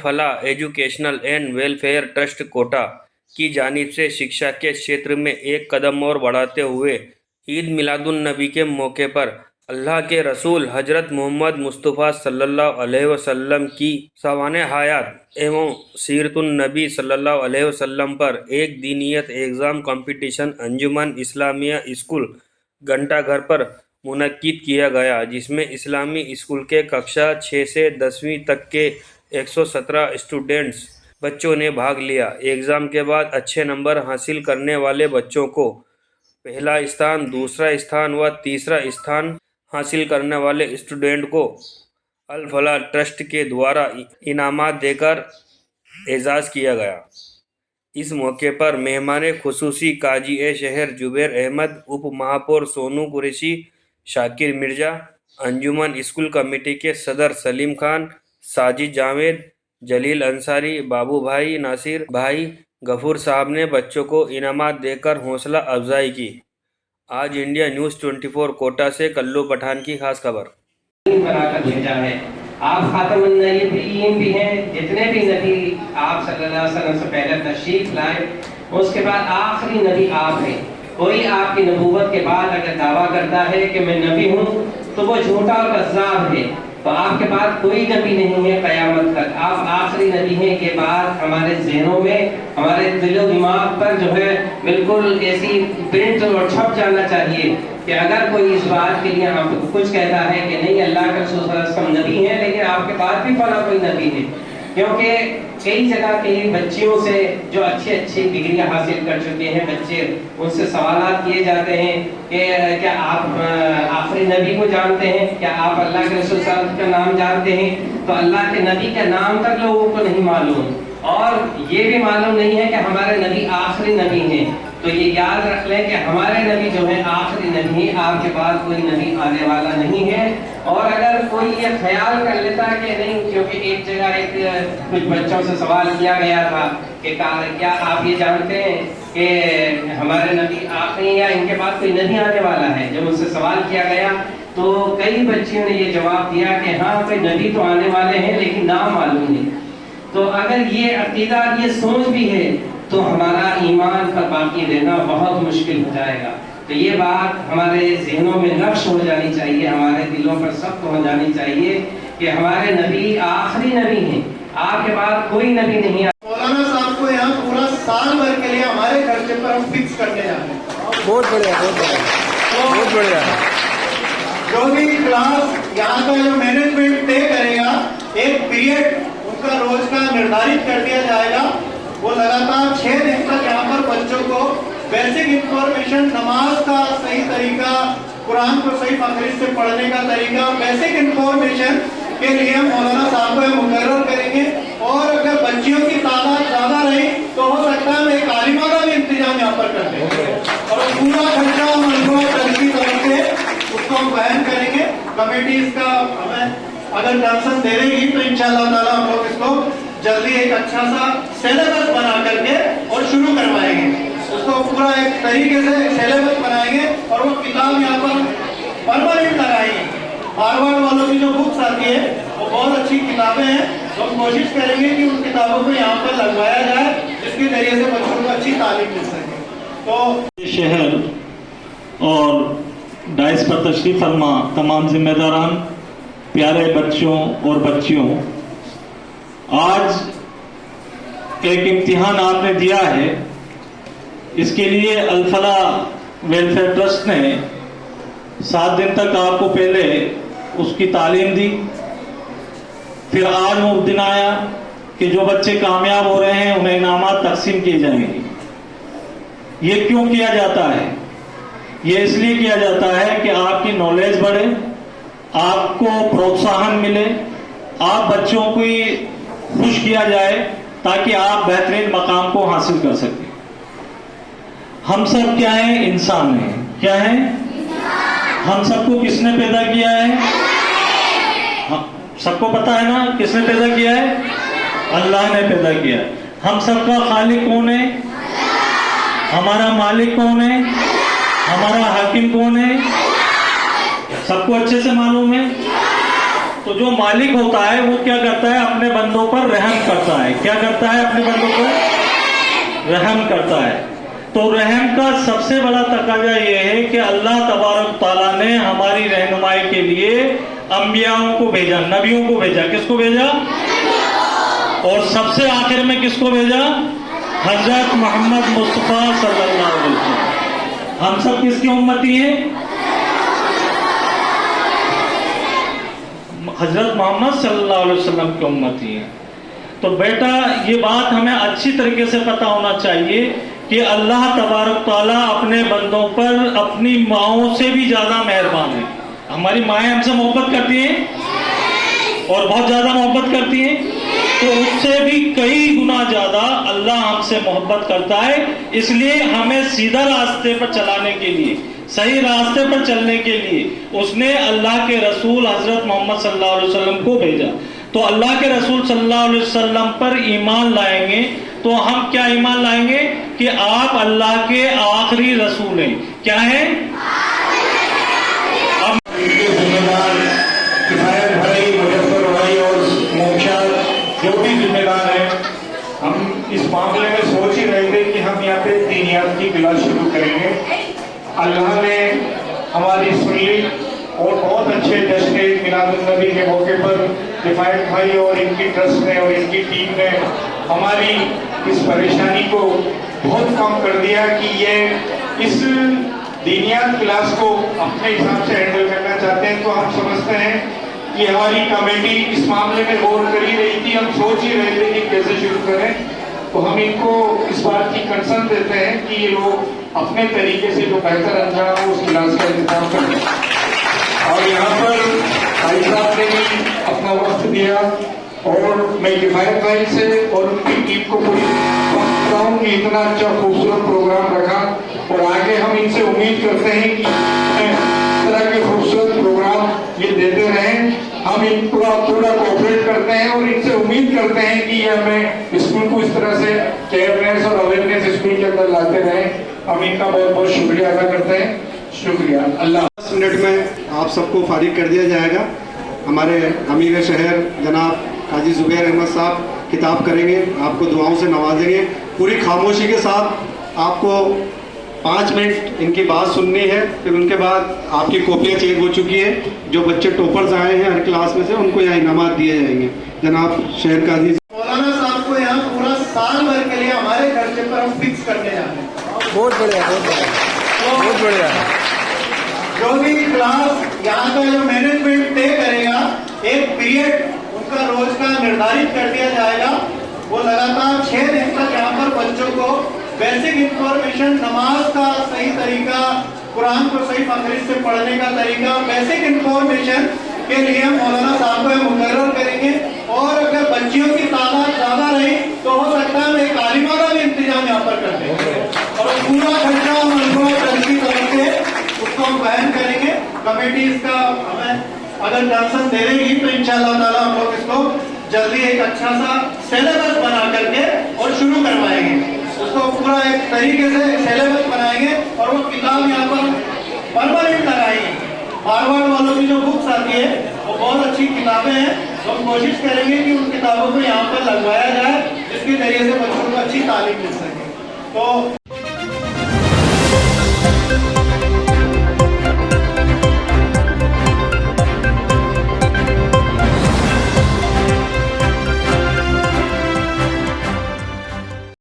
Al Falah educational and welfare trust Kota की जानिब से शिक्षा के क्षेत्र में एक कदम और बढ़ाते हुए ईद मिलादुन नबी के मौके पर अल्लाह के रसूल हजरत मोहम्मद मुस्तफ़ा सल्लल्लाहु अलैहि वसल्लम की सावाने हयात एवं सीरतुन नबी सल्लल्लाहु अलैहि वसल्लम पर एक दीनियत एग्ज़ाम कंपटीशन अंजुमन इस्लामिया स्कूल घंटाघर पर मुनक्किद किया गया, जिसमें इस्लामी स्कूल के कक्षा 6 से 10वीं तक के 117 स्टूडेंट्स बच्चों ने भाग लिया। एग्ज़ाम के बाद अच्छे नंबर हासिल करने वाले बच्चों को पहला स्थान, दूसरा स्थान व तीसरा स्थान हासिल करने वाले स्टूडेंट को अल फलाह ट्रस्ट के द्वारा इनामात देकर एजाज़ किया गया। इस मौके पर मेहमान खुसूसी काजी ए शहर जुबैर अहमद, उप महापौर सोनू कुरैशी, शाकिर मिर्ज़ा, अंजुमन स्कूल कमेटी के सदर सलीम खान, साजिद जावेद, जलील अंसारी, बाबू भाई, नासिर भाई, गफूर साहब ने बच्चों को इनामात देकर हौसला अफजाई की। आज इंडिया न्यूज़ 24 कोटा से कल्लू पठान की खास खबर। बनाकर भेजा है। आप खातमुन नबीय्यीन भी हैं, जितने भी नबी आप सल्लल्लाहु अलैहि वसल्लम से पहले तशरीफ लाए, उसके बाद आखिरी नबी आप हैं। कोई आपकी नबूवत के बाद अगर दावा करता है कि मैं नबी हूँ तो वो झूठा और कज़्ज़ाब है। तो आपके बाद कोई नबी नहीं है क़यामत तक, आप आखिरी नबी हैं। ये बात हमारे ज़हनों में, हमारे दिलो दिमाग पर जो है बिल्कुल ऐसी प्रिंट और छप जाना चाहिए कि अगर कोई इस बात के लिए आपको कुछ कहता है कि नहीं अल्लाह के रसूल सल्लल्लाहु अलैहि वसल्लम नबी हैं, लेकिन आपके बाद भी फला कोई नबी है। क्योंकि कई जगह के बच्चियों से जो अच्छी अच्छी डिग्रियां हासिल कर चुके हैं बच्चे, उनसे सवालात किए जाते हैं कि क्या आप आखिरी नबी को जानते हैं, क्या आप अल्लाह के रसूल सल्लल्लाहु अलैहि वसल्लम का नाम जानते हैं? तो अल्लाह के नबी का नाम तक लोगों को नहीं मालूम, और ये भी मालूम नहीं है कि हमारे नबी आखिरी नबी हैं। तो ये याद रख लें कि हमारे नबी जो है आखिरी नबी, आपके बाद कोई नबी आने वाला नहीं है। और अगर कोई ये ख्याल कर लेता है कि नहीं, क्योंकि एक जगह कुछ बच्चों से सवाल किया गया था कि क्या आप ये जानते हैं कि हमारे नबी आखिरी या इनके बाद कोई नबी आने वाला है? जब उससे सवाल किया गया तो कई बच्चियों ने ये जवाब दिया कि हाँ कोई नबी तो आने वाले हैं लेकिन नाम मालूम नहीं। तो अगर ये अकीदा, ये सोच भी है तो हमारा ईमान पर बाकी रहना बहुत मुश्किल हो जाएगा। तो ये बात हमारे ज़हनों में नक्श हो जानी चाहिए, हमारे दिलों पर सख्त हो जानी चाहिए कि हमारे नबी आखिरी नबी हैं, आपके बाद कोई नबी नहीं। मौलाना साहब को यहाँ पूरा साल भर के लिए हमारे खर्चे पर हम फिक्स करने जा रहे हैं। बहुत बढ़िया, बहुत बढ़िया, बहुत बढ़िया। जो भी क्लास यहाँ का जो मैनेजमेंट तय करेगा, एक पीरियड उनका रोज का निर्धारित कर दिया जाएगा। वो लगातार 6 दिन तक यहाँ पर बच्चों को बेसिक इंफॉर्मेशन, नमाज का सही तरीका, कुरान को सही मखरिज से पढ़ने का तरीका, बेसिक इंफॉर्मेशन के लिए मौलाना साहब को मुकर्रर करेंगे। और अगर बच्चियों की तादाद ज्यादा रही तो हो सकता है हम एक आलिमा का भी इंतजाम यहाँ पर कर देंगे और पूरा खर्चा की तरफ से उसको हम बयान करेंगे। कमेटी इसका हमें अगर कंसर्न दे रही तो इंशाअल्लाह ताला हम लोग इसको जल्दी एक अच्छा सा सिलेबस बना करके और शुरू करवाएंगे। उसको पूरा एक तरीके से सिलेबस बनाएंगे और वो किताब यहाँ पर परमानेंट लगाएंगे। हार्वर्ड वालों की जो बुक्स आती है वो बहुत अच्छी किताबें हैं, तो हम कोशिश करेंगे कि उन किताबों को यहाँ पर लगवाया जाए जिसके जरिए से बच्चों को अच्छी तालीम मिल सके। तो शहर और डाइस पर तशरीफ फरमा तमाम जिम्मेदारान, प्यारे बच्चों और बच्चियों, आज एक इम्तिहान आपने दिया है। इसके लिए अल फलाह वेलफेयर ट्रस्ट ने 7 दिन तक आपको पहले उसकी तालीम दी, फिर आज वो दिन आया कि जो बच्चे कामयाब हो रहे हैं उन्हें इनामात तकसीम किए जाएंगे। ये क्यों किया जाता है? ये इसलिए किया जाता है कि आपकी नॉलेज बढ़े, आपको प्रोत्साहन मिले, आप बच्चों को खुश किया जाए ताकि आप बेहतरीन मकाम को हासिल कर सकें। हम सब क्या हैं? इंसान हैं। क्या हैं? हम सबको किसने पैदा किया है? सबको पता है ना किसने पैदा किया है? अल्लाह ने पैदा किया है। हम सबका खालिक कौन है? हमारा मालिक कौन है? हमारा हाकिम कौन है? सबको अच्छे से मालूम है। तो जो मालिक होता है वो क्या करता है, अपने बंदों पर रहम करता है। क्या करता है, अपने बंदों पर रहम करता है। तो रहम का सबसे बड़ा तकाजा ये है कि अल्लाह तबारक ताला ने हमारी रहनुमाई के लिए अंबियाओं को भेजा, नबियों को भेजा। किसको भेजा? और सबसे आखिर में किसको भेजा? हजरत मोहम्मद मुस्तफा सल्लल्लाहु अलैहि वसल्लम। हम सब किसकी उम्मती हैं? हजरत मोहम्मद सल्लल्लाहु अलैहि वसल्लम की उम्मती हैं। तो बेटा ये बात हमें अच्छी तरीके से पता होना चाहिए कि अल्लाह तबारक ताला अपने बंदों पर अपनी माओं से भी ज्यादा मेहरबान है। हमारी माएँ हमसे मोहब्बत करती हैं और बहुत ज्यादा मोहब्बत करती हैं, तो उससे भी कई गुना ज्यादा अल्लाह हमसे मोहब्बत करता है। इसलिए हमें सीधा रास्ते पर चलाने के लिए, सही रास्ते पर चलने के लिए उसने अल्लाह के रसूल हजरत मोहम्मद सल्लल्लाहु अलैहि वसल्लम को भेजा। तो अल्लाह के रसूल सल्लल्लाहु अलैहि वसल्लम पर ईमान लाएंगे तो हम क्या ईमान लाएंगे कि आप अल्लाह के आखिरी रसूल हैं। क्या है? इनके जिम्मेदार किफायत भाई, मुजफ्फर भाई और मोक्षा जो भी जिम्मेदार है, हम इस मामले में सोच ही रहे थे कि हम यहाँ पे दीनियात की क्लास शुरू करेंगे। अल्लाह ने हमारी सुन ली और बहुत अच्छे जश्न मिलादुन्नबी के मौके पर किफायत भाई और इनकी ट्रस्ट ने और इनकी टीम ने हमारी इस परेशानी को बहुत कम कर दिया कि ये इस दीनियात क्लास को अपने हिसाब से हैंडल करना चाहते हैं। तो हम समझते हैं कि हमारी कमेटी इस मामले में गौर कर ही रही थी, हम सोच ही रहे थे कि कैसे शुरू करें। तो हम इनको इस बात की कंसर्न देते हैं कि ये लोग अपने तरीके से जो बेहतर अंजाम हो उस क्लास का इंतजाम करें। और यहाँ पर भाई साहब ने भी अपना वक्त दिया और मैं किफायत भाई से और उनकी टीम को पूरी समझता हूँ कि इतना अच्छा खूबसूरत प्रोग्राम रखा और आगे हम इनसे उम्मीद करते हैं कि इस तरह के खूबसूरत प्रोग्राम ये देते रहें। हम इनको थोड़ा कोऑपरेट करते हैं और इनसे उम्मीद करते हैं कि ये हमें स्कूल को इस तरह से केयरनेस और अवेयरनेस स्कूल के अंदर लाते रहें। हम इनका बहुत बहुत शुक्रिया अदा करते हैं। शुक्रिया। अल्लाह। 10 मिनट में आप सबको फारिग कर दिया जाएगा। हमारे अमीर शहर जनाब काजी जुबैर अहमद साहब खिताब करेंगे, आपको दुआओं से नवाजेंगे। पूरी खामोशी के साथ आपको 5 मिनट इनकी बात सुननी है। फिर उनके बाद आपकी कॉपियाँ चेक हो चुकी है। जो बच्चे टॉपर्स आए हैं हर क्लास में से उनको यहाँ इनामात दिए जाएंगे। जनाब शहर काजी मौलाना साहब को यहाँ पूरा साल भर के लिए हमारे खर्चे पर हम फिक्स करने जा रहे हैं। बहुत बढ़िया, बहुत बढ़िया, बहुत बढ़िया। जो भी क्लास यहाँ का जो मैनेजमेंट तय करेगा, एक पीरियड उनका रोज का निर्धारित कर दिया जाएगा। वो लगातार 6 दिन तक यहाँ पर बच्चों को बेसिक इंफॉर्मेशन, नमाज का सही तरीका, कुरान को सही मखरिज से पढ़ने का तरीका, बेसिक इंफॉर्मेशन के लिए मौलाना साहब को मुकर्रर करेंगे। और अगर बच्चियों की तादाद ज्यादा रही तो हो सकता है हम एक आलिमा का भी इंतजाम यहाँ पर कर देंगे और पूरा खर्चा हम की तरफ से उसको हम बयान करेंगे। कमेटी इसका हमें अगर कंसर्न दे रही तो इंशाअल्लाह ताला हम लोग इसको जल्दी एक अच्छा सा सिलेबस बना करके और शुरू करवाएंगे। उसको पूरा एक तरीके से सिलेबस बनाएंगे और वो किताब यहाँ पर परमानेंट लगाएंगे। हार्वर्ड वालों की जो बुक्स आती है वो बहुत अच्छी किताबें हैं, तो हम कोशिश करेंगे कि उन किताबों को यहाँ पर लगवाया जाए जिसके जरिए से बच्चों को अच्छी तालीम मिल सके। तो